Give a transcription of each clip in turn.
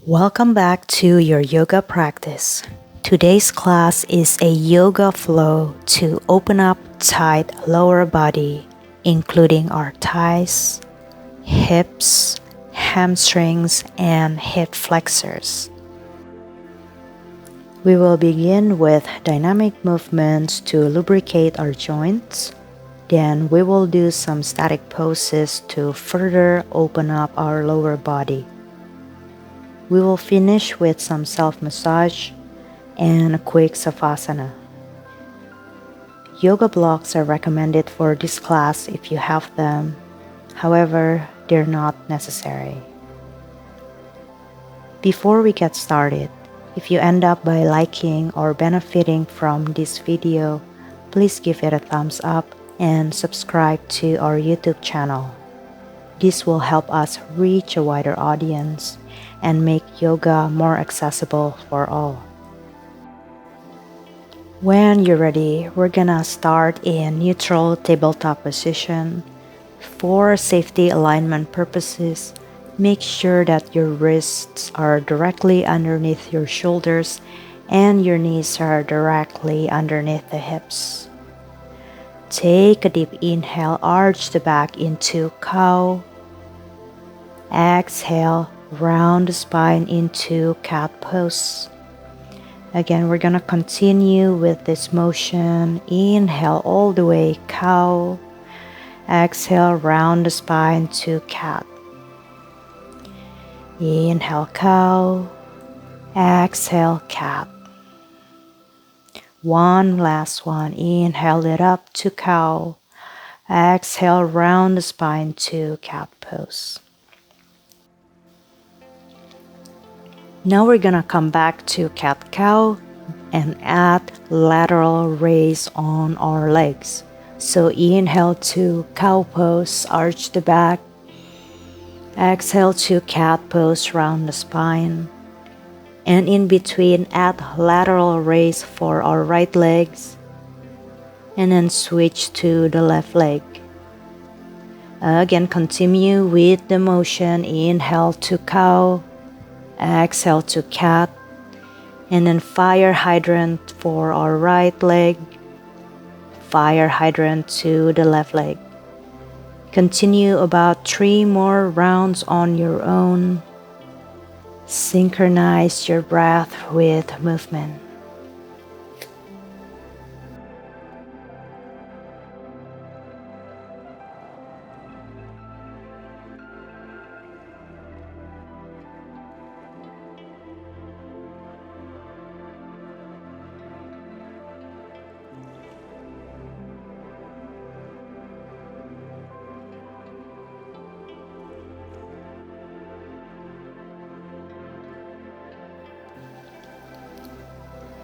Welcome back to your yoga practice. Today's class is a yoga flow to open up tight lower body, including our thighs, hips, hamstrings, and hip flexors. We will begin with dynamic movements to lubricate our joints. Then we will do some static poses to further open up our lower body. We will finish with some self-massage and a quick savasana. Yoga blocks are recommended for this class if you have them. However, they're not necessary. Before we get started, if you end up by liking or benefiting from this video, please give it a thumbs up and subscribe to our YouTube channel. This will help us reach a wider audience and make yoga more accessible for all. When you're ready, we're gonna start in neutral tabletop position. For safety alignment purposes, make sure that your wrists are directly underneath your shoulders and your knees are directly underneath the hips. Take a deep inhale, arch the back into cow. Exhale, round the spine into cat pose. Again, we're gonna continue with this motion. Inhale all the way, cow. Exhale, round the spine to cat. Inhale, cow. Exhale, cat. One last one. Inhale it up to cow. Exhale, round the spine to cat pose. Now we're gonna come back to cat-cow and add lateral raise on our legs. So inhale to cow pose, arch the back. Exhale to cat pose, round the spine. And in between, add lateral raise for our right legs. And then switch to the left leg. Again, continue with the motion. Inhale to cow. Exhale to cat. And then fire hydrant for our right leg. Fire hydrant to the left leg. Continue about 3 more rounds on your own. Synchronize your breath with movement.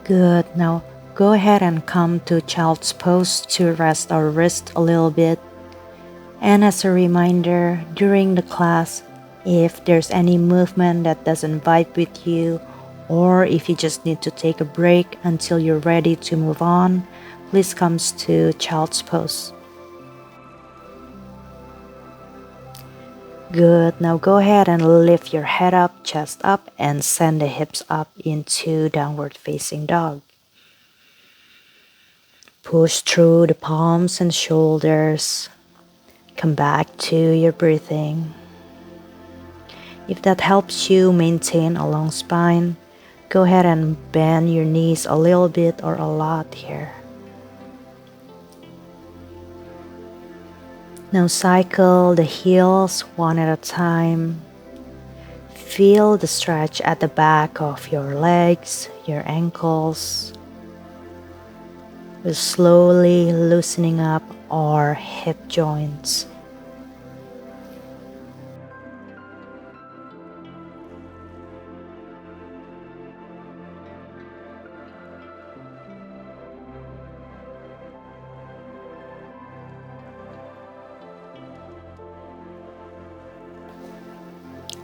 Good. Now go ahead and come to child's pose to rest our wrist a little bit. And as a reminder, during the class, if there's any movement that doesn't vibe with you, or if you just need to take a break until you're ready to move on, please come to child's pose. Good. Now go ahead and lift your head up, chest up, and send the hips up into downward facing dog. Push through the palms and shoulders. Come back to your breathing. If that helps you maintain a long spine, go ahead and bend your knees a little bit or a lot here. Now cycle the heels one at a time. Feel the stretch at the back of your legs, your ankles. We're slowly loosening up our hip joints.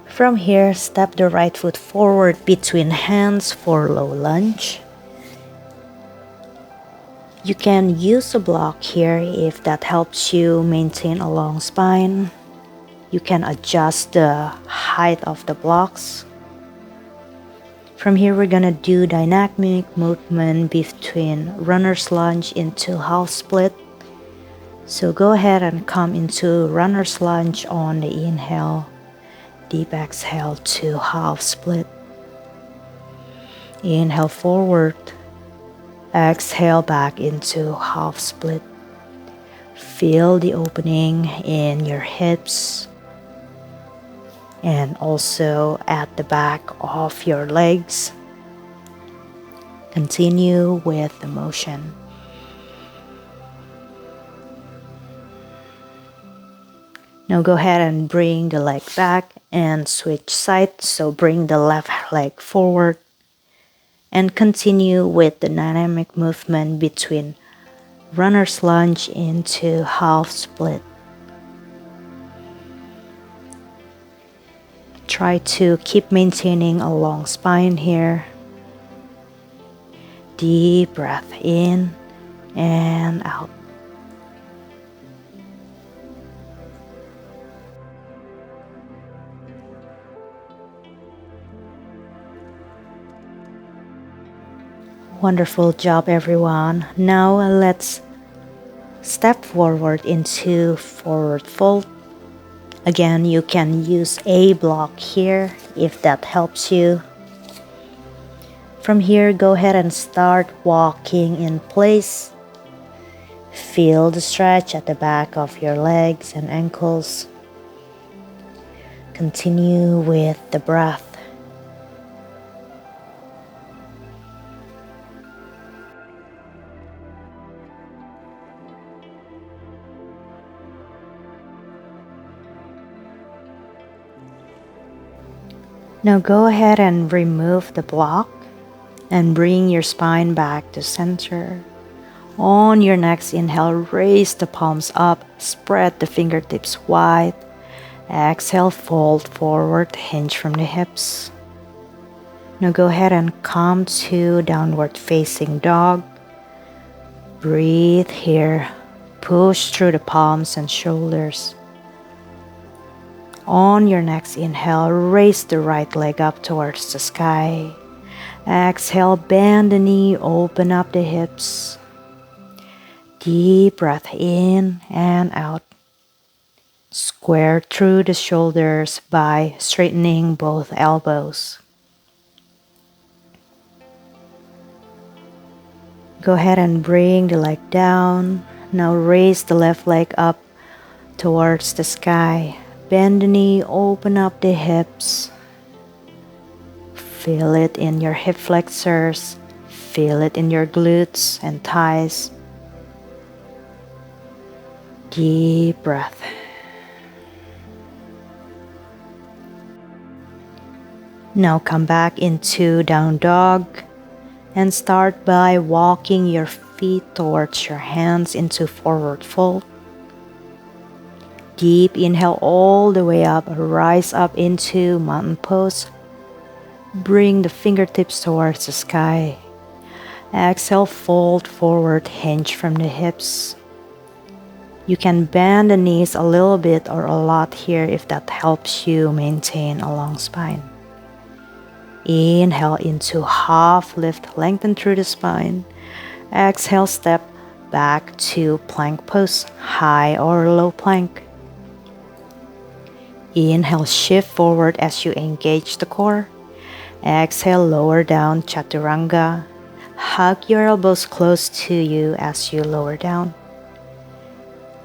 From here, step the right foot forward between hands for low lunge. You can use a block here if that helps you maintain a long spine. You can adjust the height of the blocks. From here, we're gonna do dynamic movement between runner's lunge into half split. So go ahead and come into runner's lunge on the inhale, deep exhale to half split. Inhale forward, exhale back into half split. Feel the opening in your hips and also at the back of your legs. Continue with the motion. Now go ahead and bring the leg back and switch sides. So bring the left leg forward and continue with the dynamic movement between runner's lunge into half split. Try to keep maintaining a long spine here. Deep breath in and out. Wonderful job, everyone. Now let's step forward into forward fold. Again, you can use a block here if that helps you. From here, go ahead and start walking in place. Feel the stretch at the back of your legs and ankles. Continue with the breath. Now go ahead and remove the block and bring your spine back to center. On your next inhale, raise the palms up, spread the fingertips wide. Exhale, fold forward, hinge from the hips. Now go ahead and come to downward facing dog. Breathe here. Push through the palms and shoulders. On your next inhale, raise the right leg up towards the sky. Exhale, bend the knee, open up the hips. Deep breath in and out. Square through the shoulders by straightening both elbows. Go ahead and bring the leg down. Now raise the left leg up towards the sky. Bend the knee, open up the hips. Feel it in your hip flexors. Feel it in your glutes and thighs. Deep breath. Now come back into down dog and start by walking your feet towards your hands into forward fold. Deep inhale all the way up, rise up into mountain pose. Bring the fingertips towards the sky. Exhale, fold forward, hinge from the hips. You can bend the knees a little bit or a lot here if that helps you maintain a long spine. Inhale into half lift, lengthen through the spine. Exhale, step back to plank pose, high or low plank. Inhale, shift forward as you engage the core. Exhale, lower down, chaturanga. Hug your elbows close to you as you lower down.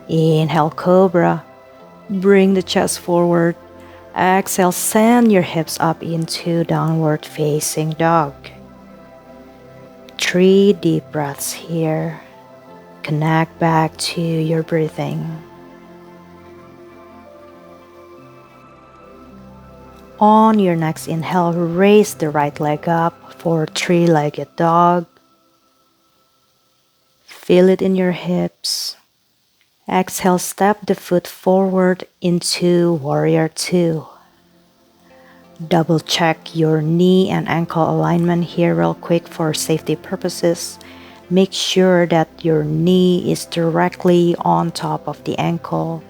Inhale, cobra. Bring the chest forward. Exhale, send your hips up into downward facing dog. 3 deep breaths here. Connect back to your breathing. On your next inhale, raise the right leg up for 3-legged dog. Feel it in your hips. Exhale, step the foot forward into warrior 2. Double check your knee and ankle alignment here real quick for safety purposes. Make sure that your knee is directly on top of the ankle.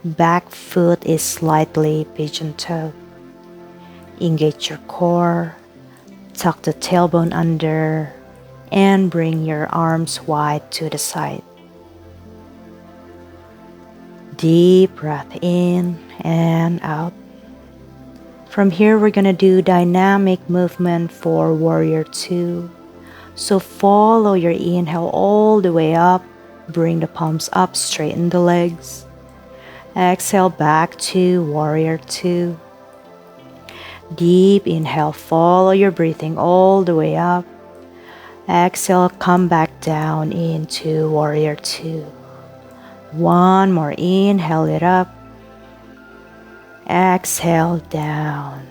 Back foot is slightly pigeon-toed. Engage your core. Tuck the tailbone under and bring your arms wide to the side. Deep breath in and out. From here, we're gonna do dynamic movement for Warrior 2. So follow your inhale all the way up. Bring the palms up, straighten the legs. Exhale back to Warrior 2. Deep inhale, follow your breathing all the way up. Exhale, come back down into Warrior 2. One more, inhale it up. Exhale down.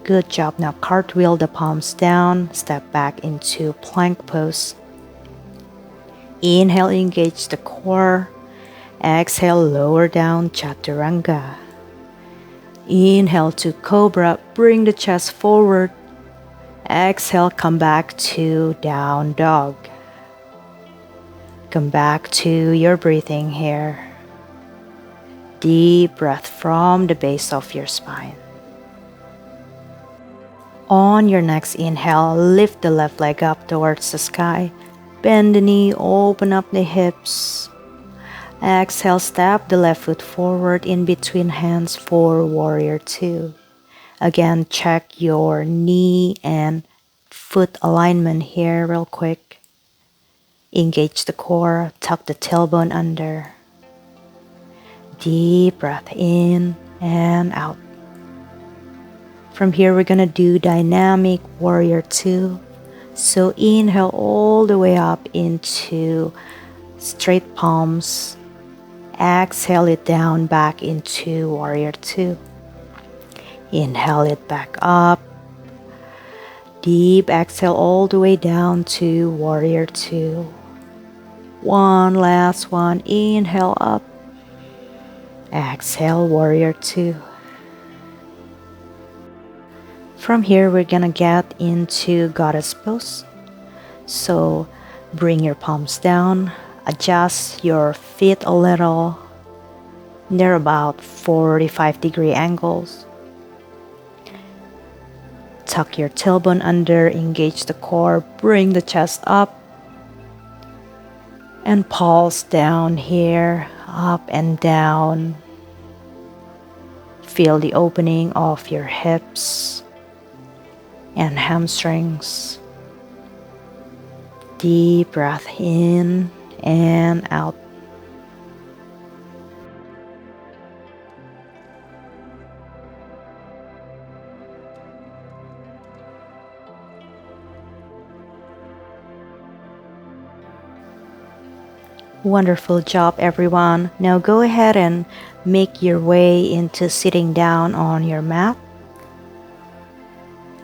Good job. Now cartwheel the palms down, step back into plank pose. Inhale, engage the core. Exhale, lower down, chaturanga. Inhale to cobra, bring the chest forward. Exhale, come back to down dog. Come back to your breathing here. Deep breath from the base of your spine. On your next inhale, lift the left leg up towards the sky. Bend the knee, open up the hips. Exhale, step the left foot forward in between hands for Warrior 2. Again, check your knee and foot alignment here real quick. Engage the core, tuck the tailbone under. Deep breath in and out. From here, we're gonna do dynamic Warrior 2. So inhale all the way up into straight palms. Exhale it down back into Warrior 2. Inhale it back up. Deep exhale all the way down to Warrior 2. One last one. Inhale up. Exhale, Warrior 2. From here, we're gonna get into Goddess pose. So bring your palms down, adjust your feet a little. They're about 45-degree angles. Tuck your tailbone under, engage the core, bring the chest up. And pulse down here, up and down. Feel the opening of your hips and hamstrings. Deep breath in and out. Wonderful job, everyone. Now go ahead and make your way into sitting down on your mat.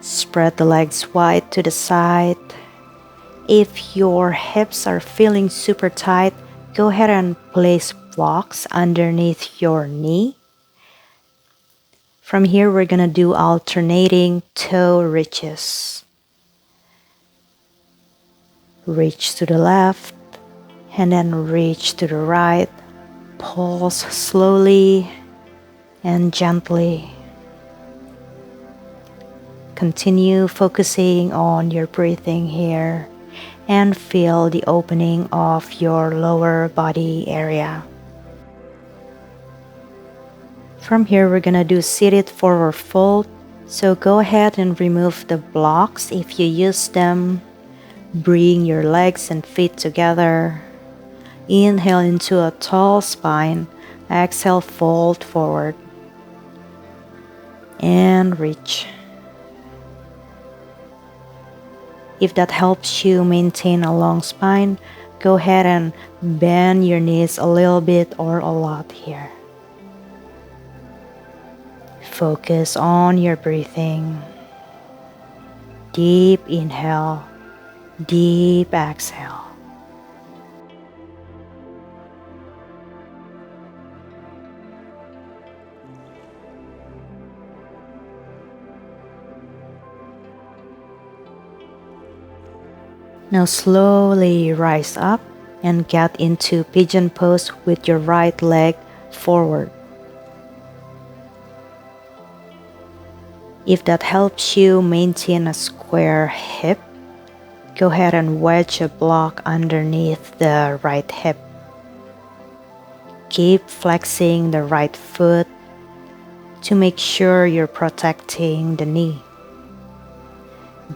Spread the legs wide to the side. If your hips are feeling super tight, go ahead and place blocks underneath your knee. From here, we're gonna do alternating toe reaches. Reach to the left and then reach to the right. Pulse slowly and gently. Continue focusing on your breathing here and feel the opening of your lower body area. From here, we're gonna do seated forward fold. So go ahead and remove the blocks if you use them. Bring your legs and feet together. Inhale into a tall spine. Exhale, fold forward. And reach. If that helps you maintain a long spine, go ahead and bend your knees a little bit or a lot here. Focus on your breathing. Deep inhale, deep exhale. Now slowly rise up and get into pigeon pose with your right leg forward. If that helps you maintain a square hip, go ahead and wedge a block underneath the right hip. Keep flexing the right foot to make sure you're protecting the knee.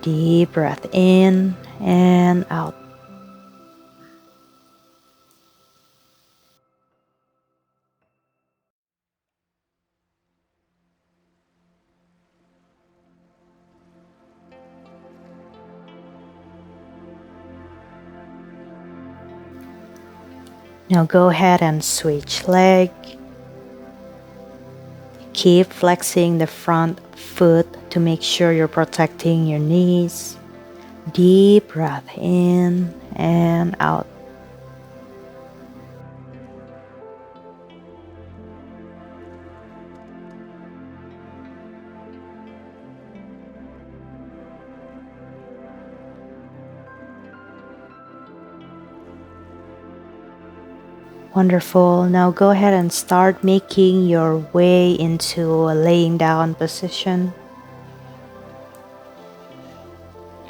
Deep breath in and out. Now go ahead and switch leg. Keep flexing the front foot to make sure you're protecting your knees. Deep breath in and out. Wonderful. Now go ahead and start making your way into a laying down position.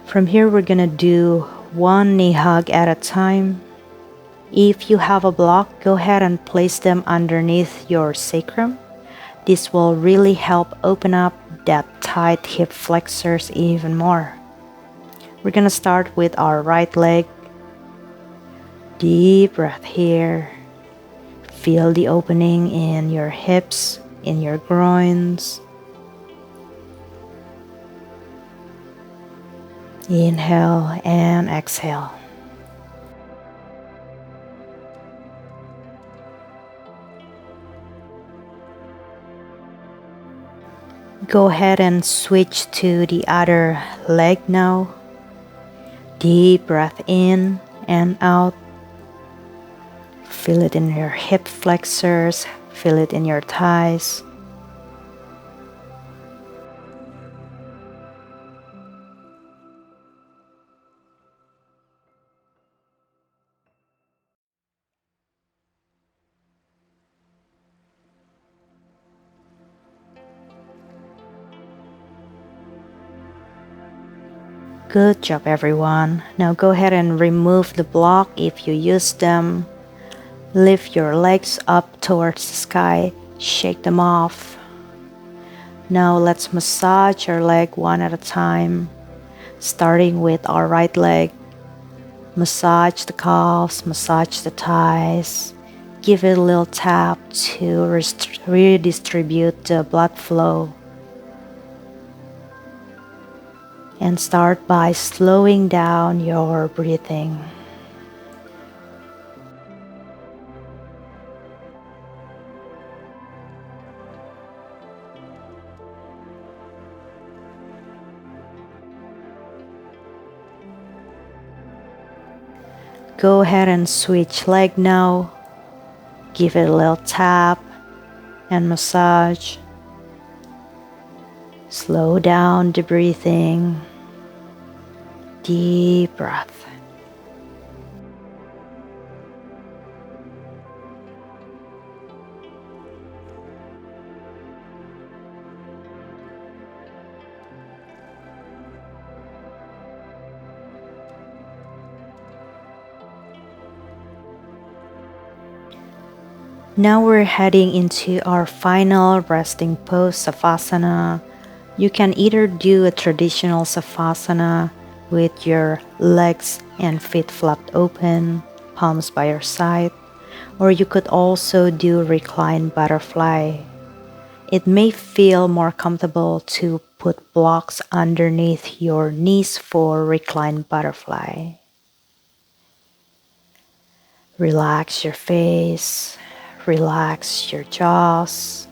From here, we're gonna do one knee hug at a time. If you have a block, go ahead and place them underneath your sacrum. This will really help open up that tight hip flexors even more. We're gonna start with our right leg. Deep breath here. Feel the opening in your hips, in your groins. Inhale and exhale. Go ahead and switch to the other leg now. Deep breath in and out. Feel it in your hip flexors, feel it in your thighs. Good job, everyone. Now go ahead and remove the block if you use them. Lift your legs up towards the sky, shake them off. Now let's massage your leg one at a time, starting with our right leg. Massage the calves, massage the thighs. Give it a little tap to redistribute the blood flow. And start by slowing down your breathing. Go ahead and switch leg now. Give it a little tap and massage. Slow down the breathing. Deep breath. Now we're heading into our final resting pose, Savasana. You can either do a traditional Savasana with your legs and feet flapped open, palms by your side, or you could also do reclined butterfly. It may feel more comfortable to put blocks underneath your knees for reclined butterfly. Relax your face, relax your jaws,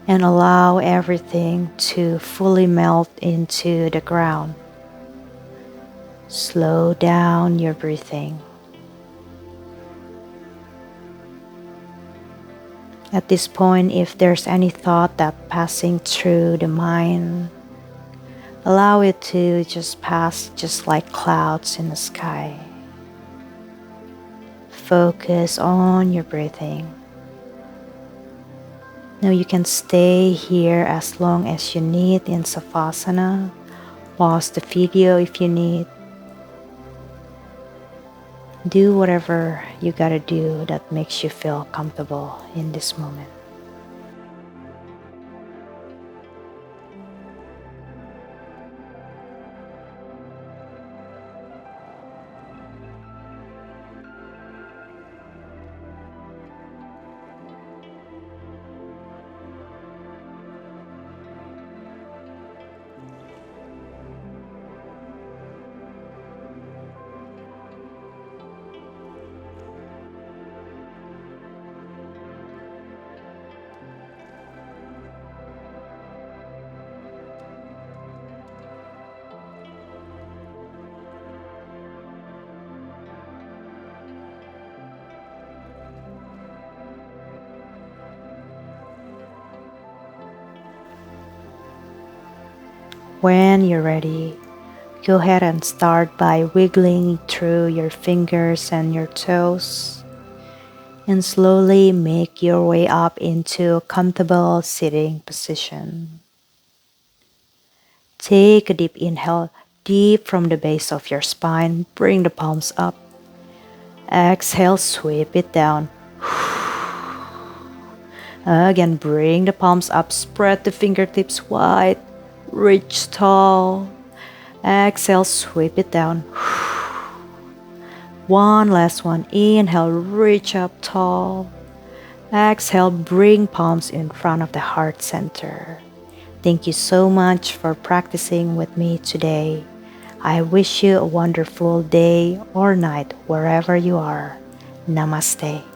and allow everything to fully melt into the ground. Slow down your breathing. At this point, if there's any thought that passing through the mind, allow it to just pass just like clouds in the sky. Focus on your breathing. Now you can stay here as long as you need in Savasana. Pause the video if you need. Do whatever you gotta do that makes you feel comfortable in this moment. When you're ready, go ahead and start by wiggling through your fingers and your toes, and slowly make your way up into a comfortable sitting position. Take a deep inhale, deep from the base of your spine. Bring the palms up. Exhale, sweep it down. Again, bring the palms up. Spread the fingertips wide. Reach tall. Exhale, sweep it down. One last one. Inhale, reach up tall. Exhale, bring palms in front of the heart center. Thank you so much for practicing with me today. I wish you a wonderful day or night wherever you are. Namaste.